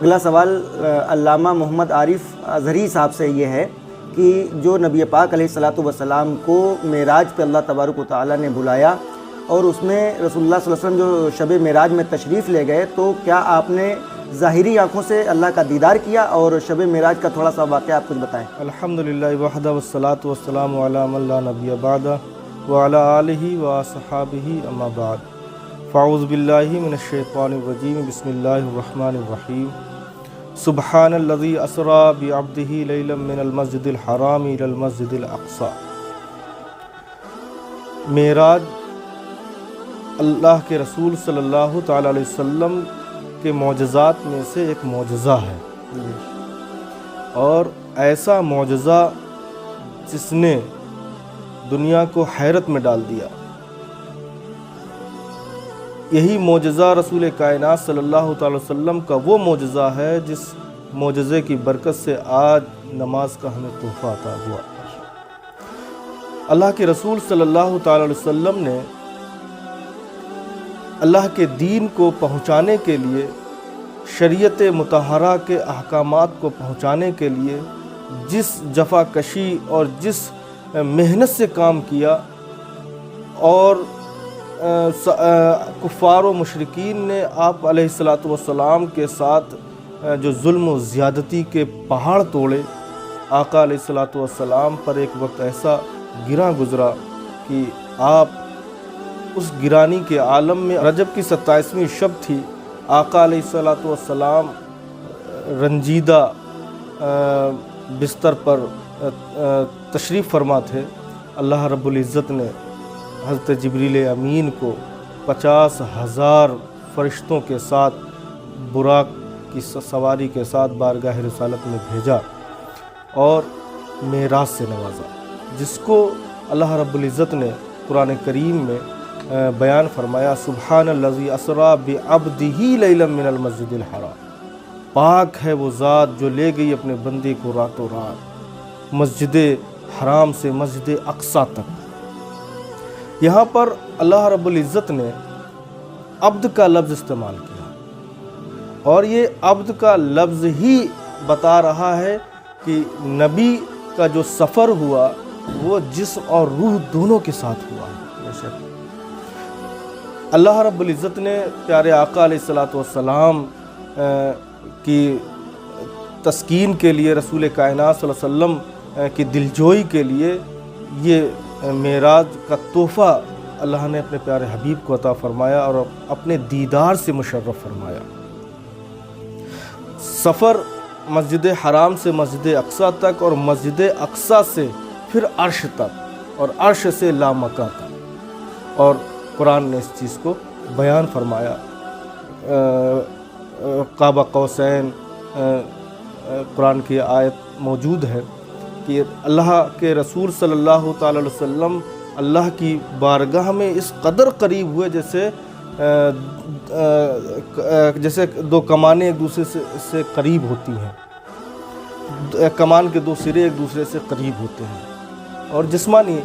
اگلا سوال علامہ محمد عارف اظہری صاحب سے یہ ہے کہ جو نبی پاک علیہ الصلاۃ والسلام کو معراج پہ اللہ تبارک و تعالیٰ نے بلایا اور اس میں رسول اللہ صلی اللہ علیہ وسلم جو شب معراج میں تشریف لے گئے، تو کیا آپ نے ظاہری آنکھوں سے اللہ کا دیدار کیا؟ اور شب معراج کا تھوڑا سا واقعہ آپ کچھ بتائیں۔ الحمدللہ وحدہ والصلاۃ والسلام علی من لا نبی بعدہ وعلی آلہ وصحابہ اما بعد، فاعوذ باللہ من الشیطان الرجیم، بسم اللہ الرحمن الرحیم۔ سبحان الذی اسری بعبدہ لیلا من المسجد الحرام الی المسجد الاقصی۔ معراج اللہ کے رسول صلی اللہ تعالیٰ علیہ وسلم کے معجزات میں سے ایک معجزہ ہے، اور ایسا معجزہ جس نے دنیا کو حیرت میں ڈال دیا۔ یہی معجزہ رسول کائنات صلی اللہ تعالی وسلم کا وہ معجزہ ہے جس معجزے کی برکت سے آج نماز کا ہمیں تحفہ عطا ہوا۔ اللہ کے رسول صلی اللہ تعالی علیہ وسلم نے اللہ کے دین کو پہنچانے کے لیے، شریعت مطہرہ کے احکامات کو پہنچانے کے لیے جس جفا کشی اور جس محنت سے کام کیا، اور کفار و مشرکین نے آپ علیہ الصلاۃ والسلام کے ساتھ جو ظلم و زیادتی کے پہاڑ توڑے، آقا علیہ الصلاۃ والسلام پر ایک وقت ایسا گراں گزرا کہ آپ اس گرانی کے عالم میں، رجب کی 27ویں شب تھی، آقا علیہ الصلاۃ والسلام رنجیدہ بستر پر تشریف فرما تھے۔ اللہ رب العزت نے حضرت جبریل امین کو 50,000 فرشتوں کے ساتھ براق کی سواری کے ساتھ بارگاہ رسالت میں بھیجا اور معراج سے نوازا، جس کو اللہ رب العزت نے قرآن کریم میں بیان فرمایا، سبحان الذی اسری بعبدہ لیلا من المسجد الحرام۔ پاک ہے وہ ذات جو لے گئی اپنے بندے کو راتوں رات مسجد حرام سے مسجد اقصی تک۔ یہاں پر اللہ رب العزت نے عبد کا لفظ استعمال کیا، اور یہ عبد کا لفظ ہی بتا رہا ہے کہ نبی کا جو سفر ہوا وہ جسم اور روح دونوں کے ساتھ ہوا ہے۔ بے شک اللہ رب العزت نے پیارے آقا علیہ الصلاۃ والسلام کی تسکین کے لیے، رسول کائنات صلی اللہ علیہ وسلم کی دلجوئی کے لیے یہ معراج کا تحفہ اللہ نے اپنے پیارے حبیب کو عطا فرمایا اور اپنے دیدار سے مشرف فرمایا۔ سفر مسجد حرام سے مسجد اقصی تک، اور مسجد اقصی سے پھر عرش تک، اور عرش سے لامکاں تک، اور قرآن نے اس چیز کو بیان فرمایا۔ قاب قوسین قرآن کی آیت موجود ہے کہ اللہ کے رسول صلی اللہ تعالی علیہ وسلم اللہ کی بارگاہ میں اس قدر قریب ہوئے جیسے دو کمانیں ایک دوسرے سے قریب ہوتی ہیں، کمان کے دو سرے ایک دوسرے سے قریب ہوتے ہیں، اور جسمانی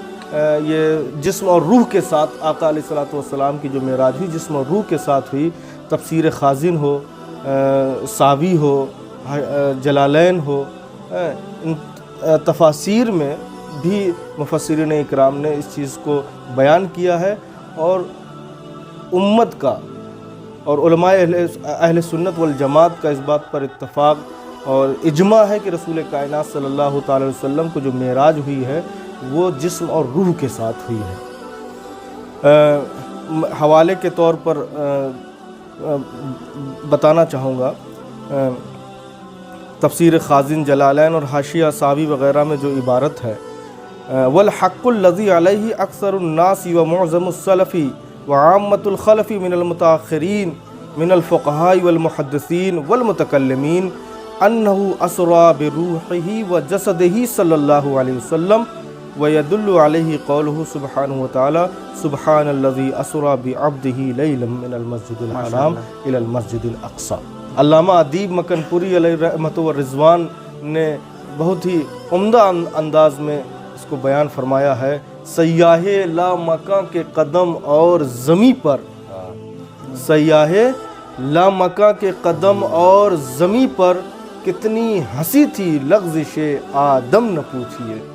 یہ جسم اور روح کے ساتھ آقا علیہ الصلاۃ والسلام کی جو معراج ہوئی جسم اور روح کے ساتھ ہوئی۔ تفسیر خازن ہو، ساوی ہو، جلالین ہو، ان تفاسیر میں بھی مفسرین اکرام نے اس چیز کو بیان کیا ہے، اور امت کا اور علماء اہل سنت والجماعت کا اس بات پر اتفاق اور اجماع ہے کہ رسول کائنات صلی اللہ تعالی وسلم کو جو معراج ہوئی ہے وہ جسم اور روح کے ساتھ ہوئی ہے۔ حوالے کے طور پر بتانا چاہوں گا، تفسیر خازن، جلالین اور حاشیہ ساوی وغیرہ میں جو عبارت ہے، والحق الذی علیہ اکثر الناس ومعظم السلف وعامۃ الخلف من المتاخرین من الفقہاء والمحدثین والمتکلمین انہ اسری بروحہ وجسدہ صلی اللہ علیہ وسلم، ویدل علیہ قولہ سبحانہ وتعالی سبحان الذی اسری بعبدہ لیلا من المسجد الحرام الی المسجد الاقصی۔ علامہ ادیب مکن پوری علیہ رحمت و رضوان نے بہت ہی عمدہ انداز میں اس کو بیان فرمایا ہے، سیاح لا مکاں کے قدم اور زمیں پر، سیاح لامکاں کے قدم اور زمیں پر کتنی ہنسی تھی لغزش آدم نہ پوچھیے۔